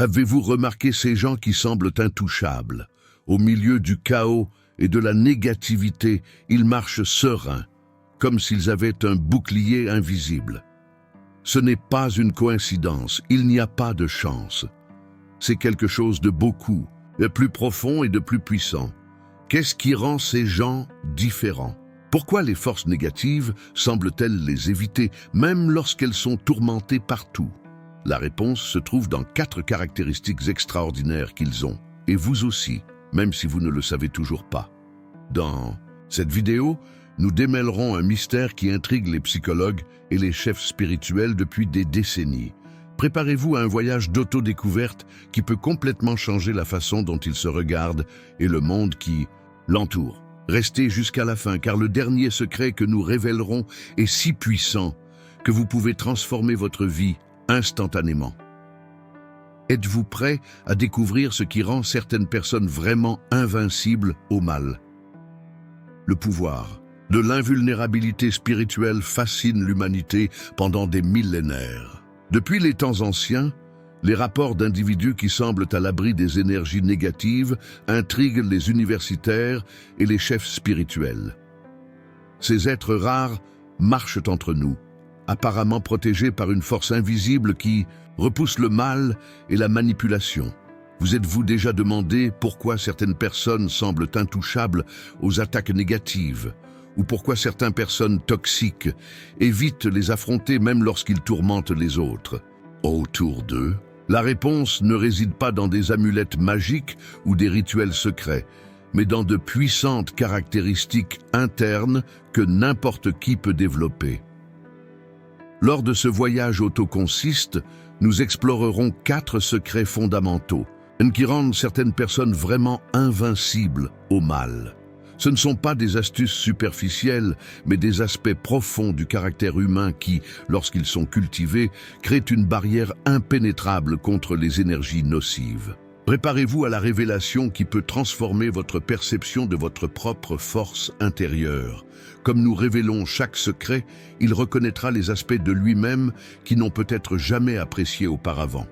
Avez-vous remarqué ces gens qui semblent intouchables? Au milieu du chaos et de la négativité, ils marchent sereins, comme s'ils avaient un bouclier invisible. Ce n'est pas une coïncidence, il n'y a pas de chance. C'est quelque chose de beaucoup, de plus profond et de plus puissant. Qu'est-ce qui rend ces gens différents? Pourquoi les forces négatives semblent-elles les éviter, même lorsqu'elles sont tourmentées partout? La réponse se trouve dans 4 caractéristiques extraordinaires qu'ils ont, et vous aussi, même si vous ne le savez toujours pas. Dans cette vidéo, nous démêlerons un mystère qui intrigue les psychologues et les chefs spirituels depuis des décennies. Préparez-vous à un voyage d'autodécouverte qui peut complètement changer la façon dont ils se regardent et le monde qui l'entoure. Restez jusqu'à la fin, car le dernier secret que nous révélerons est si puissant que vous pouvez transformer votre vie instantanément. Êtes-vous prêt à découvrir ce qui rend certaines personnes vraiment invincibles au mal? Le pouvoir de l'invulnérabilité spirituelle fascine l'humanité pendant des millénaires. Depuis les temps anciens, les rapports d'individus qui semblent à l'abri des énergies négatives intriguent les universitaires et les chefs spirituels. Ces êtres rares marchent entre nous, apparemment protégés par une force invisible qui repousse le mal et la manipulation. Vous êtes-vous déjà demandé pourquoi certaines personnes semblent intouchables aux attaques négatives, ou pourquoi certaines personnes toxiques évitent les affronter même lorsqu'ils tourmentent les autres? Autour d'eux, la réponse ne réside pas dans des amulettes magiques ou des rituels secrets, mais dans de puissantes caractéristiques internes que n'importe qui peut développer. Lors de ce voyage autoconsiste, nous explorerons 4 secrets fondamentaux qui rendent certaines personnes vraiment invincibles au mal. Ce ne sont pas des astuces superficielles, mais des aspects profonds du caractère humain qui, lorsqu'ils sont cultivés, créent une barrière impénétrable contre les énergies nocives. Préparez-vous à la révélation qui peut transformer votre perception de votre propre force intérieure. Comme nous révélons chaque secret, il reconnaîtra les aspects de lui-même qui n'ont peut-être jamais appréciés auparavant.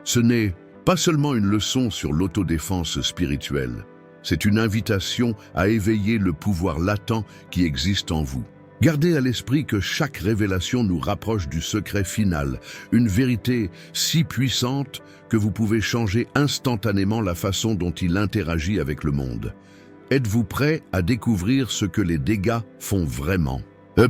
Ce n'est pas seulement une leçon sur l'autodéfense spirituelle. C'est une invitation à éveiller le pouvoir latent qui existe en vous. Gardez à l'esprit que chaque révélation nous rapproche du secret final, une vérité si puissante que vous pouvez changer instantanément la façon dont il interagit avec le monde. Êtes-vous prêt à découvrir ce que les dégâts font vraiment?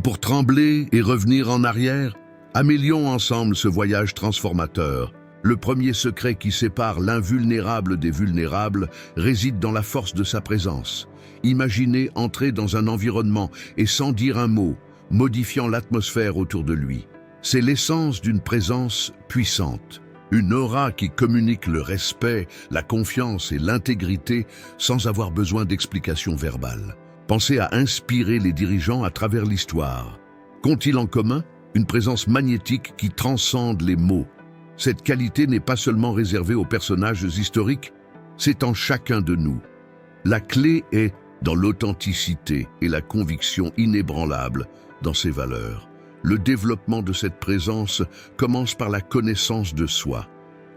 Pour trembler et revenir en arrière, améliorons ensemble ce voyage transformateur. Le premier secret qui sépare l'invulnérable des vulnérables réside dans la force de sa présence. Imaginez entrer dans un environnement et sans dire un mot, modifiant l'atmosphère autour de lui. C'est l'essence d'une présence puissante. Une aura qui communique le respect, la confiance et l'intégrité sans avoir besoin d'explications verbales. Pensez à inspirer les dirigeants à travers l'histoire. Qu'ont-ils en commun? Une présence magnétique qui transcende les mots. Cette qualité n'est pas seulement réservée aux personnages historiques, c'est en chacun de nous. La clé est dans l'authenticité et la conviction inébranlable dans ses valeurs. Le développement de cette présence commence par la connaissance de soi.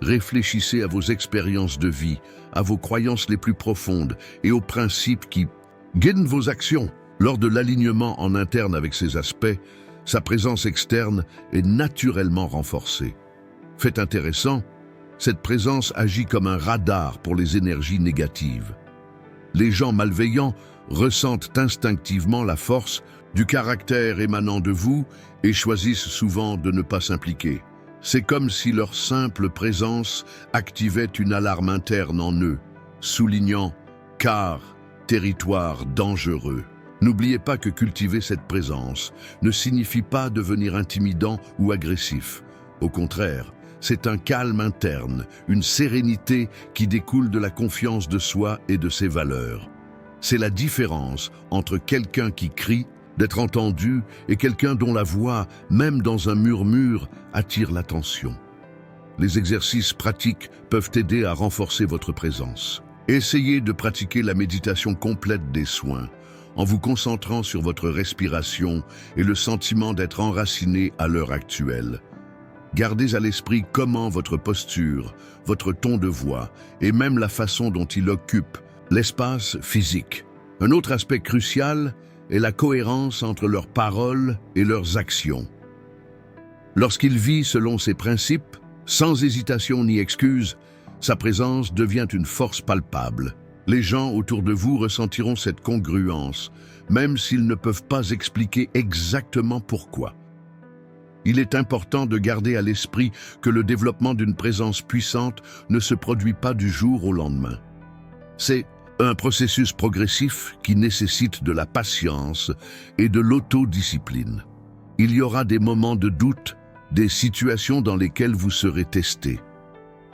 Réfléchissez à vos expériences de vie, à vos croyances les plus profondes et aux principes qui guident vos actions. Lors de l'alignement en interne avec ces aspects, sa présence externe est naturellement renforcée. Fait intéressant, cette présence agit comme un radar pour les énergies négatives. Les gens malveillants ressentent instinctivement la force du caractère émanant de vous et choisissent souvent de ne pas s'impliquer. C'est comme si leur simple présence activait une alarme interne en eux, soulignant « car territoire dangereux ». N'oubliez pas que cultiver cette présence ne signifie pas devenir intimidant ou agressif. Au contraire, c'est un calme interne, une sérénité qui découle de la confiance de soi et de ses valeurs. C'est la différence entre quelqu'un qui crie, d'être entendu, et quelqu'un dont la voix, même dans un murmure, attire l'attention. Les exercices pratiques peuvent aider à renforcer votre présence. Essayez de pratiquer la méditation complète des soins, en vous concentrant sur votre respiration et le sentiment d'être enraciné à l'heure actuelle. Gardez à l'esprit comment votre posture, votre ton de voix et même la façon dont il occupe l'espace physique. Un autre aspect crucial est la cohérence entre leurs paroles et leurs actions. Lorsqu'il vit selon ses principes, sans hésitation ni excuse, sa présence devient une force palpable. Les gens autour de vous ressentiront cette congruence, même s'ils ne peuvent pas expliquer exactement pourquoi. Il est important de garder à l'esprit que le développement d'une présence puissante ne se produit pas du jour au lendemain. C'est un processus progressif qui nécessite de la patience et de l'autodiscipline. Il y aura des moments de doute, des situations dans lesquelles vous serez testé.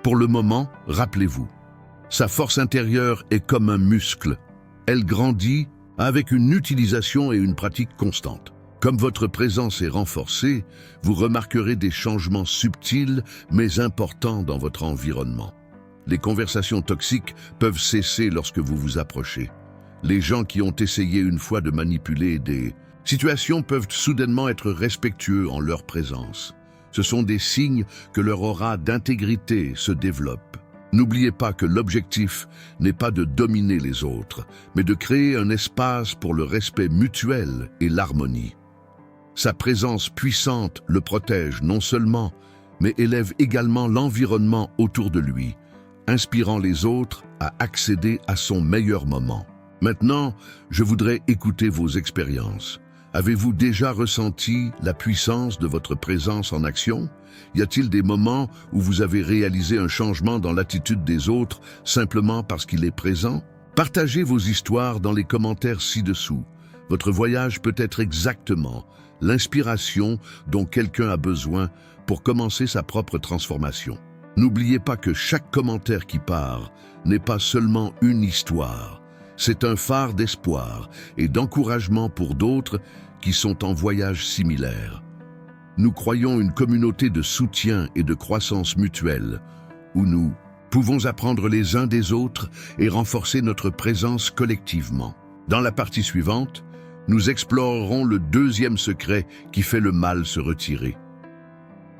Pour le moment, rappelez-vous, sa force intérieure est comme un muscle. Elle grandit avec une utilisation et une pratique constante. Comme votre présence est renforcée, vous remarquerez des changements subtils mais importants dans votre environnement. Les conversations toxiques peuvent cesser lorsque vous vous approchez. Les gens qui ont essayé une fois de manipuler des situations peuvent soudainement être respectueux en leur présence. Ce sont des signes que leur aura d'intégrité se développe. N'oubliez pas que l'objectif n'est pas de dominer les autres, mais de créer un espace pour le respect mutuel et l'harmonie. Sa présence puissante le protège non seulement, mais élève également l'environnement autour de lui, inspirant les autres à accéder à son meilleur moment. Maintenant, je voudrais écouter vos expériences. Avez-vous déjà ressenti la puissance de votre présence en action? Y a-t-il des moments où vous avez réalisé un changement dans l'attitude des autres simplement parce qu'il est présent? Partagez vos histoires dans les commentaires ci-dessous. Votre voyage peut être exactement l'inspiration dont quelqu'un a besoin pour commencer sa propre transformation. N'oubliez pas que chaque commentaire qui part n'est pas seulement une histoire. C'est un phare d'espoir et d'encouragement pour d'autres qui sont en voyage similaire. Nous croyons une communauté de soutien et de croissance mutuelle, où nous pouvons apprendre les uns des autres et renforcer notre présence collectivement. Dans la partie suivante, nous explorerons le deuxième secret qui fait le mal se retirer.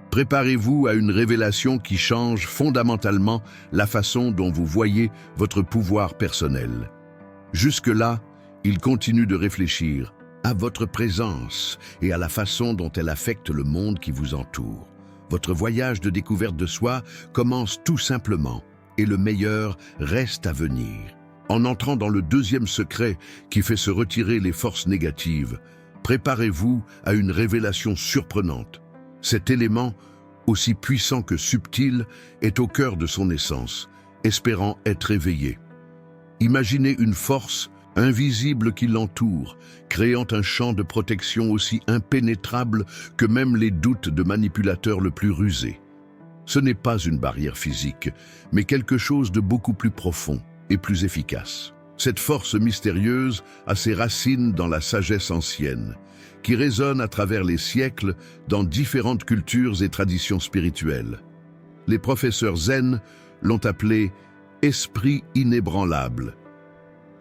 Préparez-vous à une révélation qui change fondamentalement la façon dont vous voyez votre pouvoir personnel. Jusque-là, il continue de réfléchir à votre présence et à la façon dont elle affecte le monde qui vous entoure. Votre voyage de découverte de soi commence tout simplement et le meilleur reste à venir. En entrant dans le deuxième secret qui fait se retirer les forces négatives, préparez-vous à une révélation surprenante. Cet élément, aussi puissant que subtil, est au cœur de son essence, espérant être éveillé. Imaginez une force invisible qui l'entoure, créant un champ de protection aussi impénétrable que même les doutes de manipulateurs le plus rusés. Ce n'est pas une barrière physique, mais quelque chose de beaucoup plus profond et plus efficace. Cette force mystérieuse a ses racines dans la sagesse ancienne, qui résonne à travers les siècles dans différentes cultures et traditions spirituelles. Les professeurs zen l'ont appelé « esprit inébranlable ».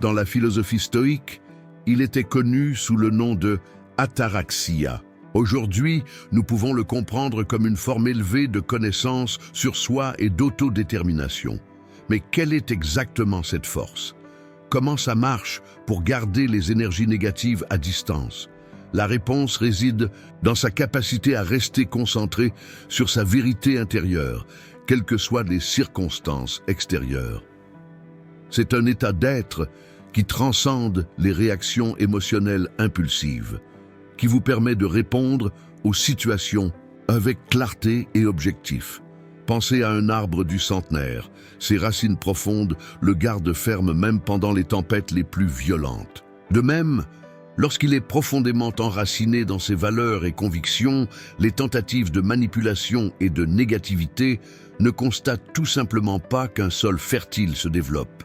Dans la philosophie stoïque, il était connu sous le nom de ataraxia. Aujourd'hui, nous pouvons le comprendre comme une forme élevée de connaissance sur soi et d'autodétermination. Mais quelle est exactement cette force? Comment ça marche pour garder les énergies négatives à distance? La réponse réside dans sa capacité à rester concentré sur sa vérité intérieure, quelles que soient les circonstances extérieures. C'est un état d'être qui transcende les réactions émotionnelles impulsives, qui vous permet de répondre aux situations avec clarté et objectif. Pensez à un arbre du centenaire. Ses racines profondes le gardent ferme même pendant les tempêtes les plus violentes. De même, lorsqu'il est profondément enraciné dans ses valeurs et convictions, les tentatives de manipulation et de négativité ne constatent tout simplement pas qu'un sol fertile se développe.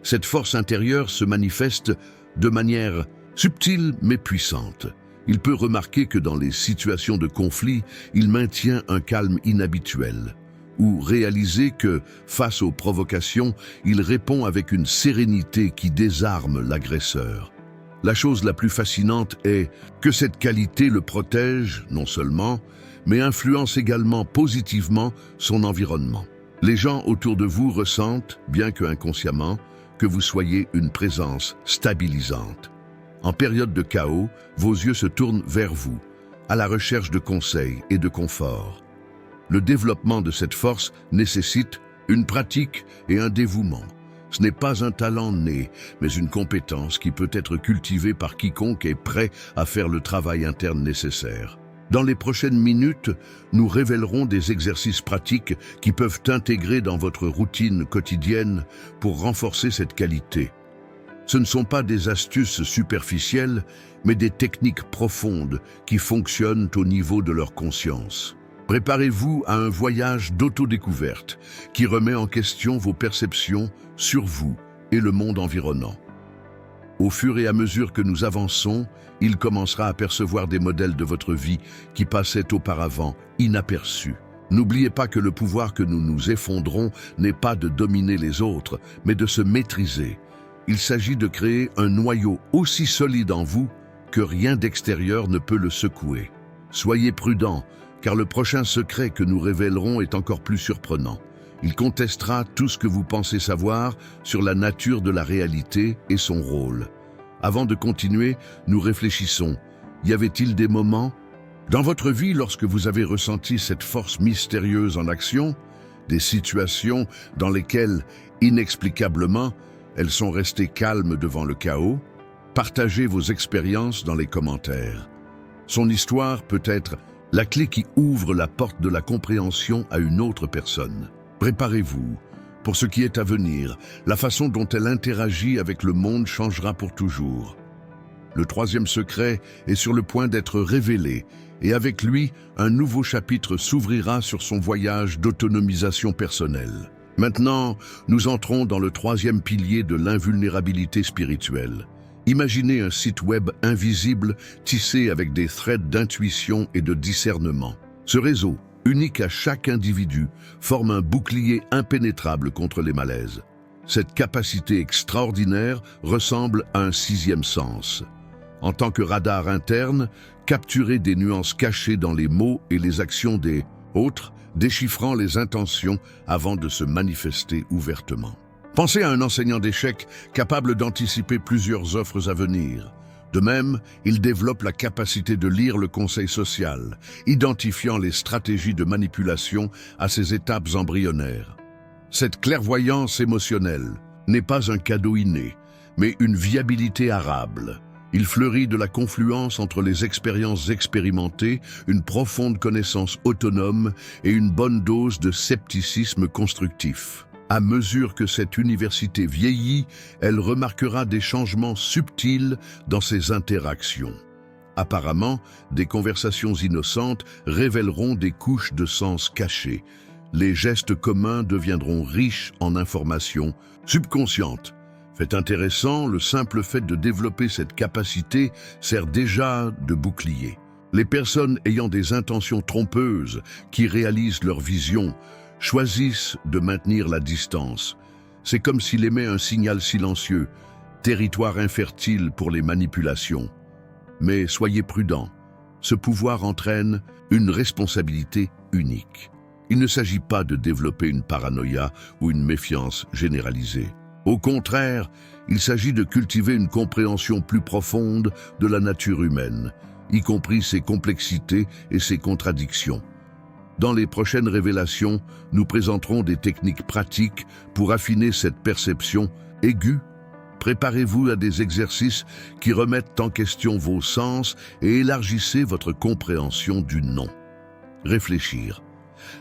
Cette force intérieure se manifeste de manière subtile mais puissante. Il peut remarquer que dans les situations de conflit, il maintient un calme inhabituel, ou réaliser que, face aux provocations, il répond avec une sérénité qui désarme l'agresseur. La chose la plus fascinante est que cette qualité le protège, non seulement, mais influence également positivement son environnement. Les gens autour de vous ressentent, bien que inconsciemment, que vous soyez une présence stabilisante. En période de chaos, vos yeux se tournent vers vous, à la recherche de conseils et de confort. Le développement de cette force nécessite une pratique et un dévouement. Ce n'est pas un talent né, mais une compétence qui peut être cultivée par quiconque est prêt à faire le travail interne nécessaire. Dans les prochaines minutes, nous révélerons des exercices pratiques qui peuvent intégrer dans votre routine quotidienne pour renforcer cette qualité. Ce ne sont pas des astuces superficielles, mais des techniques profondes qui fonctionnent au niveau de leur conscience. Préparez-vous à un voyage d'autodécouverte qui remet en question vos perceptions sur vous et le monde environnant. Au fur et à mesure que nous avançons, il commencera à percevoir des modèles de votre vie qui passaient auparavant inaperçus. N'oubliez pas que le pouvoir que nous nous effondrons n'est pas de dominer les autres, mais de se maîtriser. Il s'agit de créer un noyau aussi solide en vous que rien d'extérieur ne peut le secouer. Soyez prudents, car le prochain secret que nous révélerons est encore plus surprenant. Il contestera tout ce que vous pensez savoir sur la nature de la réalité et son rôle. Avant de continuer, nous réfléchissons. Y avait-il des moments dans votre vie lorsque vous avez ressenti cette force mystérieuse en action, des situations dans lesquelles, inexplicablement, elles sont restées calmes devant le chaos? Partagez vos expériences dans les commentaires. Son histoire peut être la clé qui ouvre la porte de la compréhension à une autre personne. Préparez-vous. Pour ce qui est à venir, la façon dont elle interagit avec le monde changera pour toujours. Le troisième secret est sur le point d'être révélé, et avec lui, un nouveau chapitre s'ouvrira sur son voyage d'autonomisation personnelle. Maintenant, nous entrons dans le troisième pilier de l'invulnérabilité spirituelle. Imaginez un site web invisible tissé avec des threads d'intuition et de discernement. Ce réseau, unique à chaque individu, forme un bouclier impénétrable contre les malaises. Cette capacité extraordinaire ressemble à un sixième sens. En tant que radar interne, capturer des nuances cachées dans les mots et les actions des autres, déchiffrant les intentions avant de se manifester ouvertement. Pensez à un enseignant d'échecs capable d'anticiper plusieurs offres à venir. De même, il développe la capacité de lire le conseil social, identifiant les stratégies de manipulation à ses étapes embryonnaires. Cette clairvoyance émotionnelle n'est pas un cadeau inné, mais une viabilité arable. Il fleurit de la confluence entre les expériences expérimentées, une profonde connaissance autonome et une bonne dose de scepticisme constructif. À mesure que cette université vieillit, elle remarquera des changements subtils dans ses interactions. Apparemment, des conversations innocentes révéleront des couches de sens cachés. Les gestes communs deviendront riches en informations subconscientes. Fait intéressant, le simple fait de développer cette capacité sert déjà de bouclier. Les personnes ayant des intentions trompeuses, qui réalisent leur vision, choisissent de maintenir la distance. C'est comme s'il émet un signal silencieux, territoire infertile pour les manipulations. Mais soyez prudents, ce pouvoir entraîne une responsabilité unique. Il ne s'agit pas de développer une paranoïa ou une méfiance généralisée. Au contraire, il s'agit de cultiver une compréhension plus profonde de la nature humaine, y compris ses complexités et ses contradictions. Dans les prochaines révélations, nous présenterons des techniques pratiques pour affiner cette perception aiguë. Préparez-vous à des exercices qui remettent en question vos sens et élargissez votre compréhension du non. Réfléchir.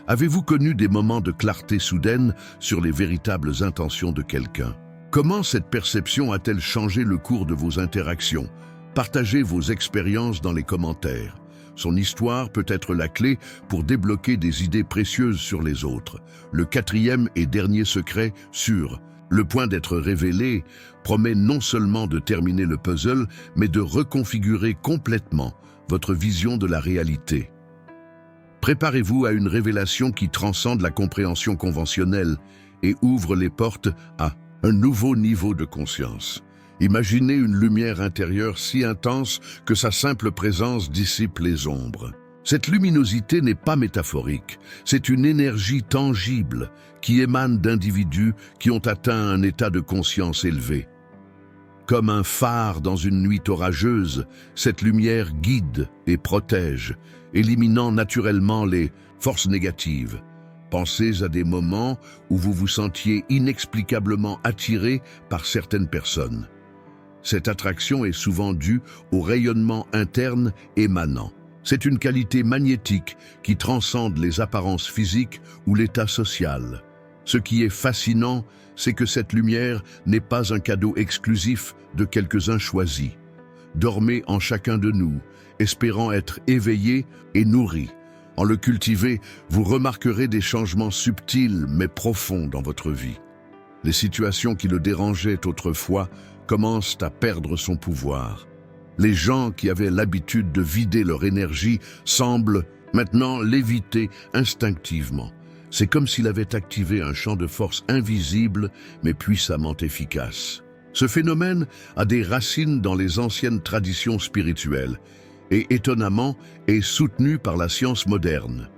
Avez-vous connu des moments de clarté soudaine sur les véritables intentions de quelqu'un? Comment cette perception a-t-elle changé le cours de vos interactions? Partagez vos expériences dans les commentaires. Son histoire peut être la clé pour débloquer des idées précieuses sur les autres. Le quatrième et dernier secret, sur le point d'être révélé, promet non seulement de terminer le puzzle, mais de reconfigurer complètement votre vision de la réalité. Préparez-vous à une révélation qui transcende la compréhension conventionnelle et ouvre les portes à un nouveau niveau de conscience. Imaginez une lumière intérieure si intense que sa simple présence dissipe les ombres. Cette luminosité n'est pas métaphorique, c'est une énergie tangible qui émane d'individus qui ont atteint un état de conscience élevé. Comme un phare dans une nuit orageuse, cette lumière guide et protège, éliminant naturellement les forces négatives. Pensez à des moments où vous vous sentiez inexplicablement attiré par certaines personnes. Cette attraction est souvent due au rayonnement interne émanant. C'est une qualité magnétique qui transcende les apparences physiques ou l'état social. Ce qui est fascinant, c'est que cette lumière n'est pas un cadeau exclusif de quelques-uns choisis. Dormez en chacun de nous, espérant être éveillés et nourris. En le cultivant, vous remarquerez des changements subtils mais profonds dans votre vie. Les situations qui le dérangeaient autrefois commencent à perdre son pouvoir. Les gens qui avaient l'habitude de vider leur énergie semblent maintenant l'éviter instinctivement. C'est comme s'il avait activé un champ de force invisible mais puissamment efficace. Ce phénomène a des racines dans les anciennes traditions spirituelles et étonnamment est soutenu par la science moderne.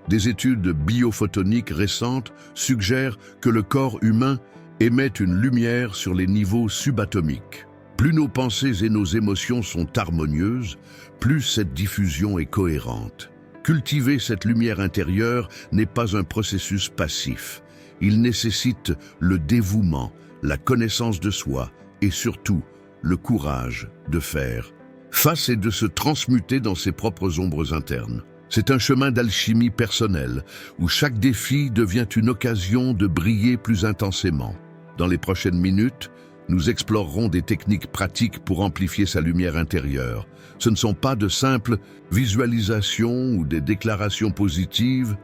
Des études biophotoniques récentes suggèrent que le corps humain émet une lumière sur les niveaux subatomiques. Plus nos pensées et nos émotions sont harmonieuses, plus cette diffusion est cohérente. Cultiver cette lumière intérieure n'est pas un processus passif. Il nécessite le dévouement, la connaissance de soi et surtout le courage de faire face et de se transmuter dans ses propres ombres internes. C'est un chemin d'alchimie personnelle où chaque défi devient une occasion de briller plus intensément. Dans les prochaines minutes, nous explorerons des techniques pratiques pour amplifier sa lumière intérieure. Ce ne sont pas de simples visualisations ou des déclarations positives,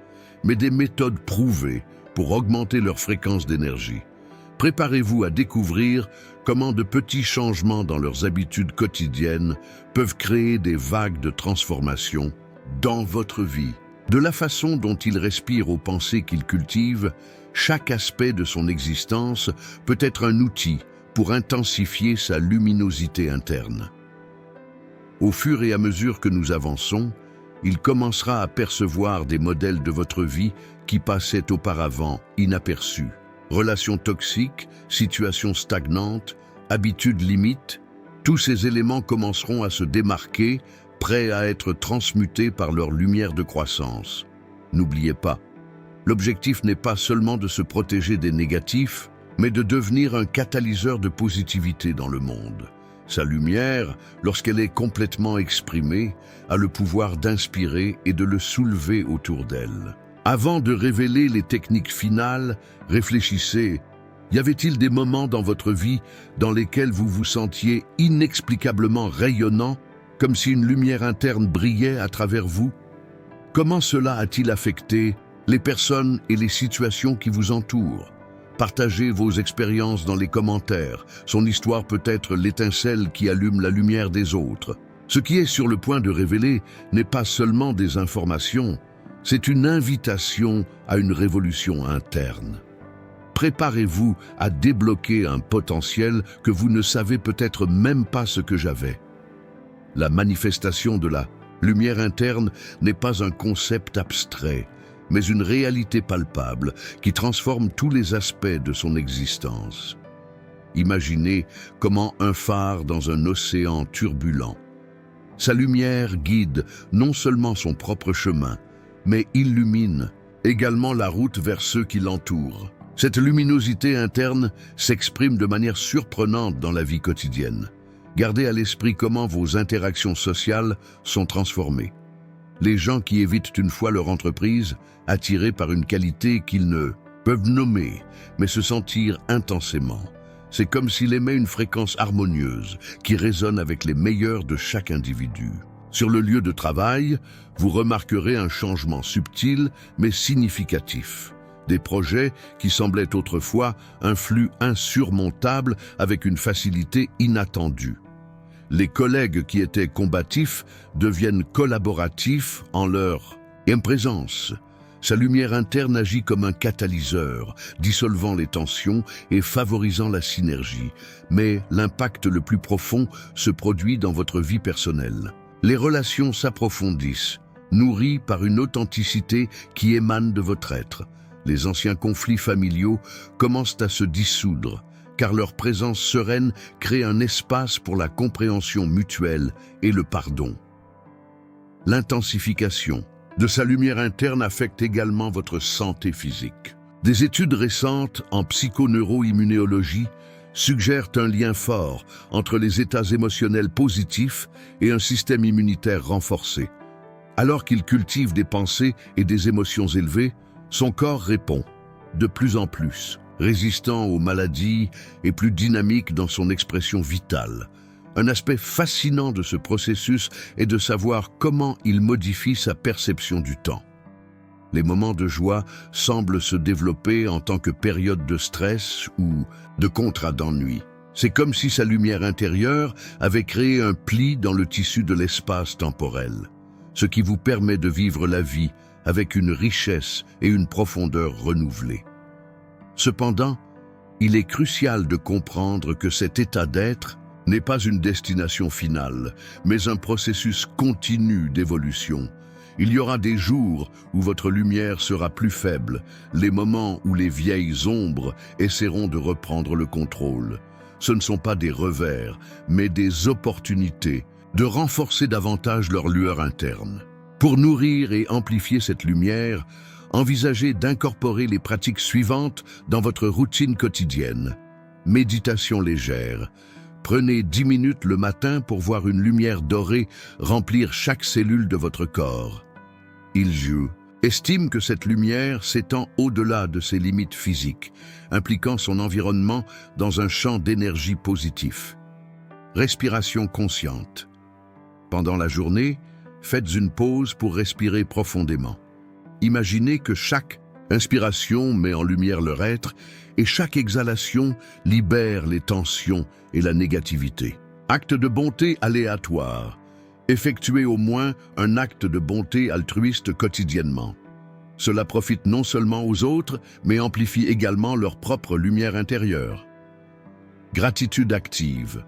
mais des méthodes prouvées pour augmenter leur fréquence d'énergie. Préparez-vous à découvrir comment de petits changements dans leurs habitudes quotidiennes peuvent créer des vagues de transformation dans votre vie. De la façon dont ils respirent aux pensées qu'ils cultivent, chaque aspect de son existence peut être un outil pour intensifier sa luminosité interne. Au fur et à mesure que nous avançons, il commencera à percevoir des modèles de votre vie qui passaient auparavant inaperçus. Relations toxiques, situations stagnantes, habitudes limites, tous ces éléments commenceront à se démarquer, prêts à être transmutés par leur lumière de croissance. N'oubliez pas, l'objectif n'est pas seulement de se protéger des négatifs, mais de devenir un catalyseur de positivité dans le monde. Sa lumière, lorsqu'elle est complètement exprimée, a le pouvoir d'inspirer et de le soulever autour d'elle. Avant de révéler les techniques finales, réfléchissez. Y avait-il des moments dans votre vie dans lesquels vous vous sentiez inexplicablement rayonnant, comme si une lumière interne brillait à travers vous? Comment cela a-t-il affecté les personnes et les situations qui vous entourent? Partagez vos expériences dans les commentaires. Son histoire peut être l'étincelle qui allume la lumière des autres. Ce qui est sur le point de révéler n'est pas seulement des informations, c'est une invitation à une révolution interne. Préparez-vous à débloquer un potentiel que vous ne savez peut-être même pas ce que j'avais. La manifestation de la lumière interne n'est pas un concept abstrait, mais une réalité palpable qui transforme tous les aspects de son existence. Imaginez comment un phare dans un océan turbulent. Sa lumière guide non seulement son propre chemin, mais illumine également la route vers ceux qui l'entourent. Cette luminosité interne s'exprime de manière surprenante dans la vie quotidienne. Gardez à l'esprit comment vos interactions sociales sont transformées. Les gens qui évitent une fois leur entreprise, attirés par une qualité qu'ils ne peuvent nommer, mais se sentir intensément. C'est comme s'il émet une fréquence harmonieuse qui résonne avec les meilleurs de chaque individu. Sur le lieu de travail, vous remarquerez un changement subtil mais significatif. Des projets qui semblaient autrefois un flux insurmontable avec une facilité inattendue. Les collègues qui étaient combatifs deviennent collaboratifs en leur présence. Sa lumière interne agit comme un catalyseur, dissolvant les tensions et favorisant la synergie. Mais l'impact le plus profond se produit dans votre vie personnelle. Les relations s'approfondissent, nourrie par une authenticité qui émane de votre être. Les anciens conflits familiaux commencent à se dissoudre, car leur présence sereine crée un espace pour la compréhension mutuelle et le pardon. L'intensification de sa lumière interne affecte également votre santé physique. Des études récentes en psychoneuroimmunologie suggèrent un lien fort entre les états émotionnels positifs et un système immunitaire renforcé. Alors qu'il cultive des pensées et des émotions élevées, son corps répond, de plus en plus, résistant aux maladies et plus dynamique dans son expression vitale. Un aspect fascinant de ce processus est de savoir comment il modifie sa perception du temps. Les moments de joie semblent se développer en tant que période de stress ou de contrat d'ennui. C'est comme si sa lumière intérieure avait créé un pli dans le tissu de l'espace temporel, ce qui vous permet de vivre la vie avec une richesse et une profondeur renouvelées. Cependant, il est crucial de comprendre que cet état d'être n'est pas une destination finale, mais un processus continu d'évolution. Il y aura des jours où votre lumière sera plus faible, les moments où les vieilles ombres essaieront de reprendre le contrôle. Ce ne sont pas des revers, mais des opportunités de renforcer davantage leur lueur interne. Pour nourrir et amplifier cette lumière, envisagez d'incorporer les pratiques suivantes dans votre routine quotidienne. Méditation légère. Prenez 10 minutes le matin pour voir une lumière dorée remplir chaque cellule de votre corps. Ilju estime que cette lumière s'étend au-delà de ses limites physiques, impliquant son environnement dans un champ d'énergie positif. Respiration consciente. Pendant la journée, faites une pause pour respirer profondément. Imaginez que chaque inspiration met en lumière leur être et chaque exhalation libère les tensions et la négativité. Acte de bonté aléatoire. Effectuez au moins un acte de bonté altruiste quotidiennement. Cela profite non seulement aux autres, mais amplifie également leur propre lumière intérieure. Gratitude active.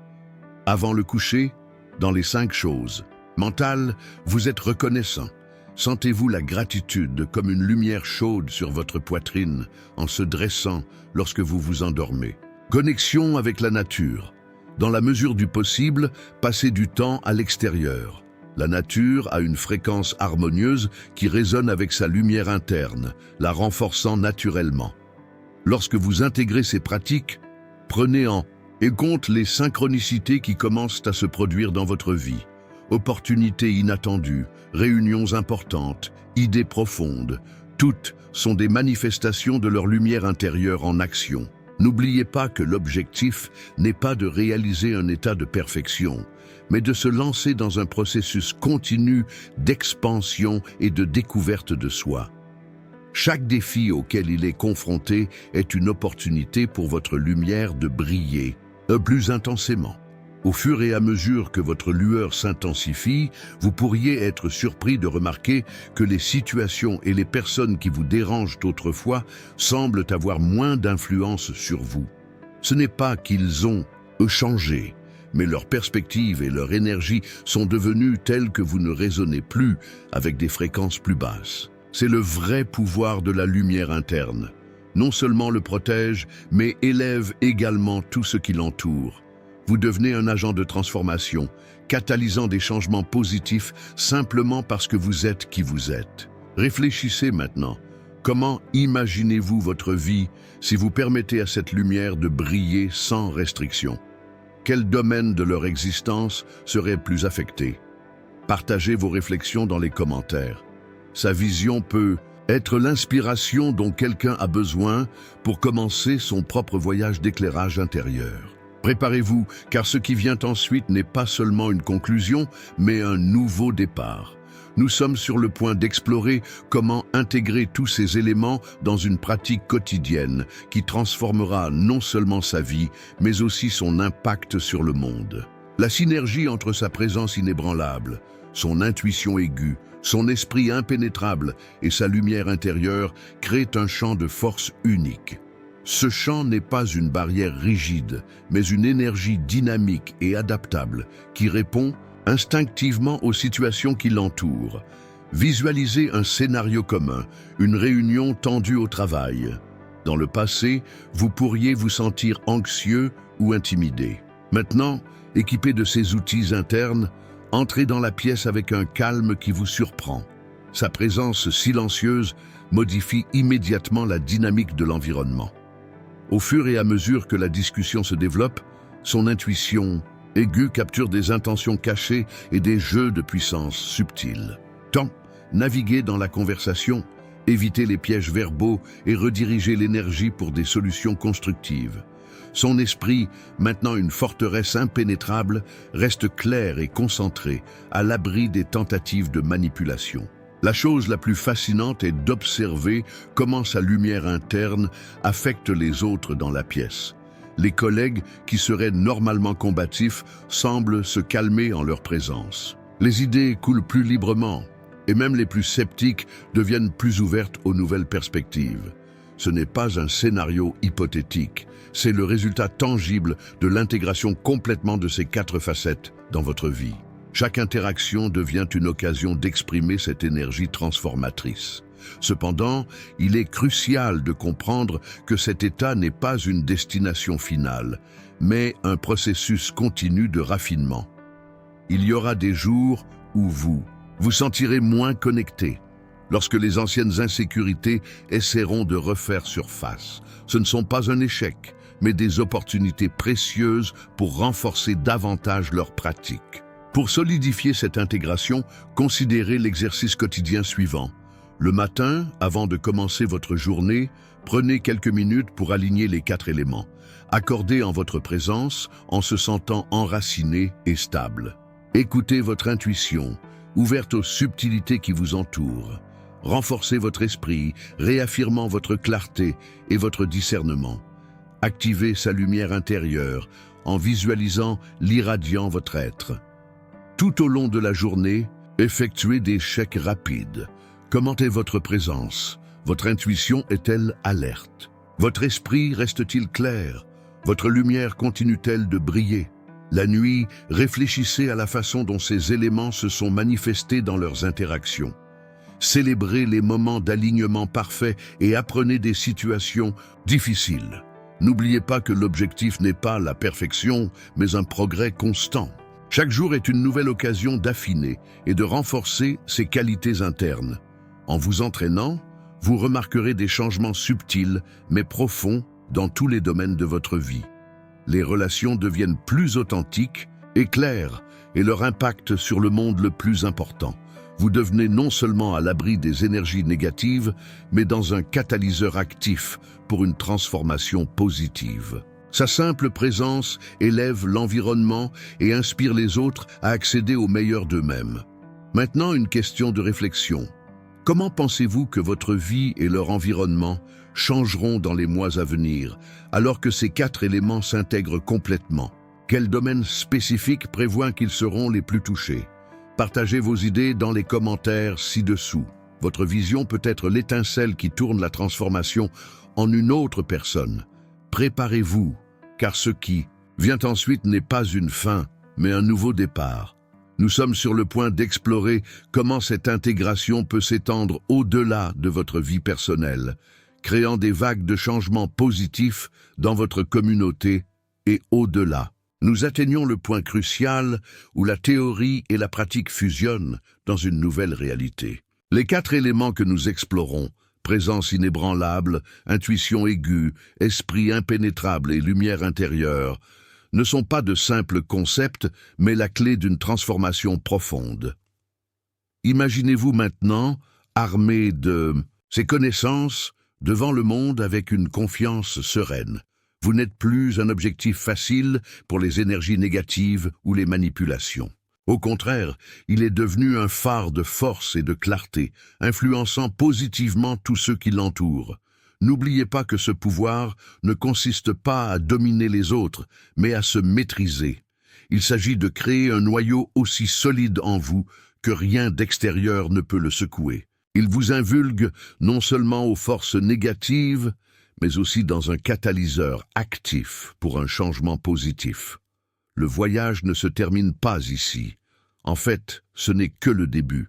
Avant le coucher, dans les 5 choses. Mentale, vous êtes reconnaissant. Sentez-vous la gratitude comme une lumière chaude sur votre poitrine en se dressant lorsque vous vous endormez. Connexion avec la nature. Dans la mesure du possible, passez du temps à l'extérieur. La nature a une fréquence harmonieuse qui résonne avec sa lumière interne, la renforçant naturellement. Lorsque vous intégrez ces pratiques, prenez en compte les synchronicités qui commencent à se produire dans votre vie. Opportunités inattendues, réunions importantes, idées profondes, toutes sont des manifestations de leur lumière intérieure en action. N'oubliez pas que l'objectif n'est pas de réaliser un état de perfection, mais de se lancer dans un processus continu d'expansion et de découverte de soi. Chaque défi auquel il est confronté est une opportunité pour votre lumière de briller plus intensément. Au fur et à mesure que votre lueur s'intensifie, vous pourriez être surpris de remarquer que les situations et les personnes qui vous dérangent autrefois semblent avoir moins d'influence sur vous. Ce n'est pas qu'ils ont changé, mais leur perspective et leur énergie sont devenues telles que vous ne résonnez plus avec des fréquences plus basses. C'est le vrai pouvoir de la lumière interne. Non seulement le protège, mais élève également tout ce qui l'entoure. Vous devenez un agent de transformation, catalysant des changements positifs simplement parce que vous êtes qui vous êtes. Réfléchissez maintenant. Comment imaginez-vous votre vie si vous permettez à cette lumière de briller sans restriction? Quel domaine de leur existence serait plus affecté? Partagez vos réflexions dans les commentaires. Sa vision peut être l'inspiration dont quelqu'un a besoin pour commencer son propre voyage d'éclairage intérieur. Préparez-vous, car ce qui vient ensuite n'est pas seulement une conclusion, mais un nouveau départ. Nous sommes sur le point d'explorer comment intégrer tous ces éléments dans une pratique quotidienne qui transformera non seulement sa vie, mais aussi son impact sur le monde. La synergie entre sa présence inébranlable, son intuition aiguë, son esprit impénétrable et sa lumière intérieure crée un champ de force unique. Ce champ n'est pas une barrière rigide, mais une énergie dynamique et adaptable qui répond instinctivement aux situations qui l'entourent. Visualisez un scénario commun, une réunion tendue au travail. Dans le passé, vous pourriez vous sentir anxieux ou intimidé. Maintenant, équipé de ces outils internes, entrez dans la pièce avec un calme qui vous surprend. Sa présence silencieuse modifie immédiatement la dynamique de l'environnement. Au fur et à mesure que la discussion se développe, son intuition aiguë capture des intentions cachées et des jeux de puissance subtils. Naviguez dans la conversation, évitez les pièges verbaux et redirigez l'énergie pour des solutions constructives. Son esprit, maintenant une forteresse impénétrable, reste clair et concentré, à l'abri des tentatives de manipulation. La chose la plus fascinante est d'observer comment sa lumière interne affecte les autres dans la pièce. Les collègues, qui seraient normalement combatifs, semblent se calmer en leur présence. Les idées coulent plus librement, et même les plus sceptiques deviennent plus ouvertes aux nouvelles perspectives. Ce n'est pas un scénario hypothétique, c'est le résultat tangible de l'intégration complètement de ces 4 facettes dans votre vie. Chaque interaction devient une occasion d'exprimer cette énergie transformatrice. Cependant, il est crucial de comprendre que cet état n'est pas une destination finale, mais un processus continu de raffinement. Il y aura des jours où vous sentirez moins connecté, lorsque les anciennes insécurités essaieront de refaire surface. Ce ne sont pas un échec, mais des opportunités précieuses pour renforcer davantage leurs pratiques. Pour solidifier cette intégration, considérez l'exercice quotidien suivant. Le matin, avant de commencer votre journée, prenez quelques minutes pour aligner les 4 éléments. Accordez en votre présence en se sentant enraciné et stable. Écoutez votre intuition, ouverte aux subtilités qui vous entourent. Renforcez votre esprit, réaffirmant votre clarté et votre discernement. Activez sa lumière intérieure en visualisant l'irradiant votre être. Tout au long de la journée, effectuez des checks rapides. Commentez votre présence. Votre intuition est-elle alerte? Votre esprit reste-t-il clair? Votre lumière continue-t-elle de briller? La nuit, réfléchissez à la façon dont ces éléments se sont manifestés dans leurs interactions. Célébrez les moments d'alignement parfait et apprenez des situations difficiles. N'oubliez pas que l'objectif n'est pas la perfection, mais un progrès constant. Chaque jour est une nouvelle occasion d'affiner et de renforcer ses qualités internes. En vous entraînant, vous remarquerez des changements subtils mais profonds dans tous les domaines de votre vie. Les relations deviennent plus authentiques et claires et leur impact sur le monde le plus important. Vous devenez non seulement à l'abri des énergies négatives, mais dans un catalyseur actif pour une transformation positive. Sa simple présence élève l'environnement et inspire les autres à accéder au meilleur d'eux-mêmes. Maintenant, une question de réflexion. Comment pensez-vous que votre vie et leur environnement changeront dans les mois à venir, alors que ces 4 éléments s'intègrent complètement? Quels domaines spécifiques prévoient qu'ils seront les plus touchés? Partagez vos idées dans les commentaires ci-dessous. Votre vision peut être l'étincelle qui tourne la transformation en une autre personne. Préparez-vous, car ce qui vient ensuite n'est pas une fin, mais un nouveau départ. Nous sommes sur le point d'explorer comment cette intégration peut s'étendre au-delà de votre vie personnelle, créant des vagues de changements positifs dans votre communauté et au-delà. Nous atteignons le point crucial où la théorie et la pratique fusionnent dans une nouvelle réalité. Les 4 éléments que nous explorons, présence inébranlable, intuition aiguë, esprit impénétrable et lumière intérieure, ne sont pas de simples concepts, mais la clé d'une transformation profonde. Imaginez-vous maintenant, armé de ces connaissances, devant le monde avec une confiance sereine. Vous n'êtes plus un objectif facile pour les énergies négatives ou les manipulations. Au contraire, il est devenu un phare de force et de clarté, influençant positivement tous ceux qui l'entourent. N'oubliez pas que ce pouvoir ne consiste pas à dominer les autres, mais à se maîtriser. Il s'agit de créer un noyau aussi solide en vous que rien d'extérieur ne peut le secouer. Il vous invulgue non seulement aux forces négatives, mais aussi dans un catalyseur actif pour un changement positif. Le voyage ne se termine pas ici. En fait, ce n'est que le début.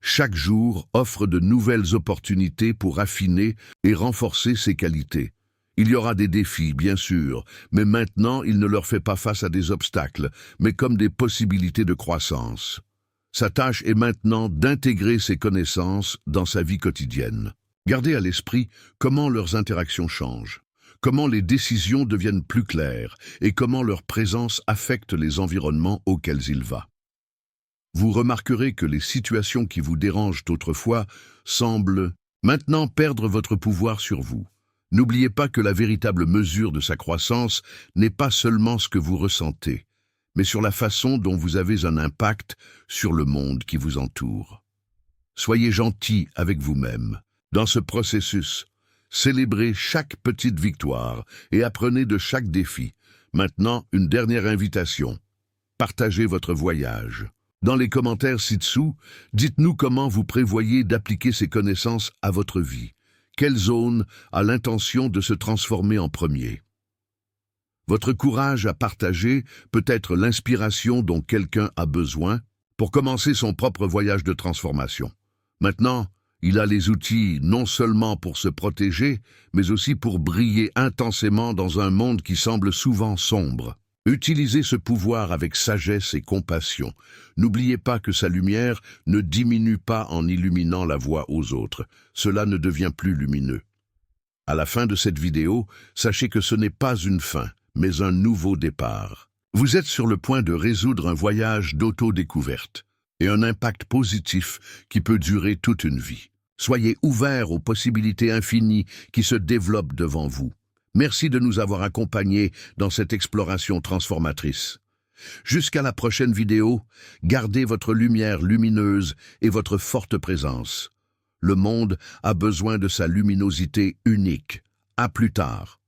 Chaque jour offre de nouvelles opportunités pour affiner et renforcer ses qualités. Il y aura des défis, bien sûr, mais maintenant il ne leur fait pas face à des obstacles, mais comme des possibilités de croissance. Sa tâche est maintenant d'intégrer ces connaissances dans sa vie quotidienne. Gardez à l'esprit comment leurs interactions changent, comment les décisions deviennent plus claires et comment leur présence affecte les environnements auxquels il va. Vous remarquerez que les situations qui vous dérangent autrefois semblent maintenant perdre votre pouvoir sur vous. N'oubliez pas que la véritable mesure de sa croissance n'est pas seulement ce que vous ressentez, mais sur la façon dont vous avez un impact sur le monde qui vous entoure. Soyez gentil avec vous-même. Dans ce processus, célébrez chaque petite victoire et apprenez de chaque défi. Maintenant, une dernière invitation. Partagez votre voyage. Dans les commentaires ci-dessous, dites-nous comment vous prévoyez d'appliquer ces connaissances à votre vie. Quelle zone a l'intention de se transformer en premier? Votre courage à partager peut être l'inspiration dont quelqu'un a besoin pour commencer son propre voyage de transformation. Maintenant, il a les outils non seulement pour se protéger, mais aussi pour briller intensément dans un monde qui semble souvent sombre. Utilisez ce pouvoir avec sagesse et compassion. N'oubliez pas que sa lumière ne diminue pas en illuminant la voie aux autres. Cela ne devient plus lumineux. À la fin de cette vidéo, sachez que ce n'est pas une fin, mais un nouveau départ. Vous êtes sur le point de résoudre un voyage d'auto-découverte et un impact positif qui peut durer toute une vie. Soyez ouverts aux possibilités infinies qui se développent devant vous. Merci de nous avoir accompagnés dans cette exploration transformatrice. Jusqu'à la prochaine vidéo, gardez votre lumière lumineuse et votre forte présence. Le monde a besoin de sa luminosité unique. À plus tard.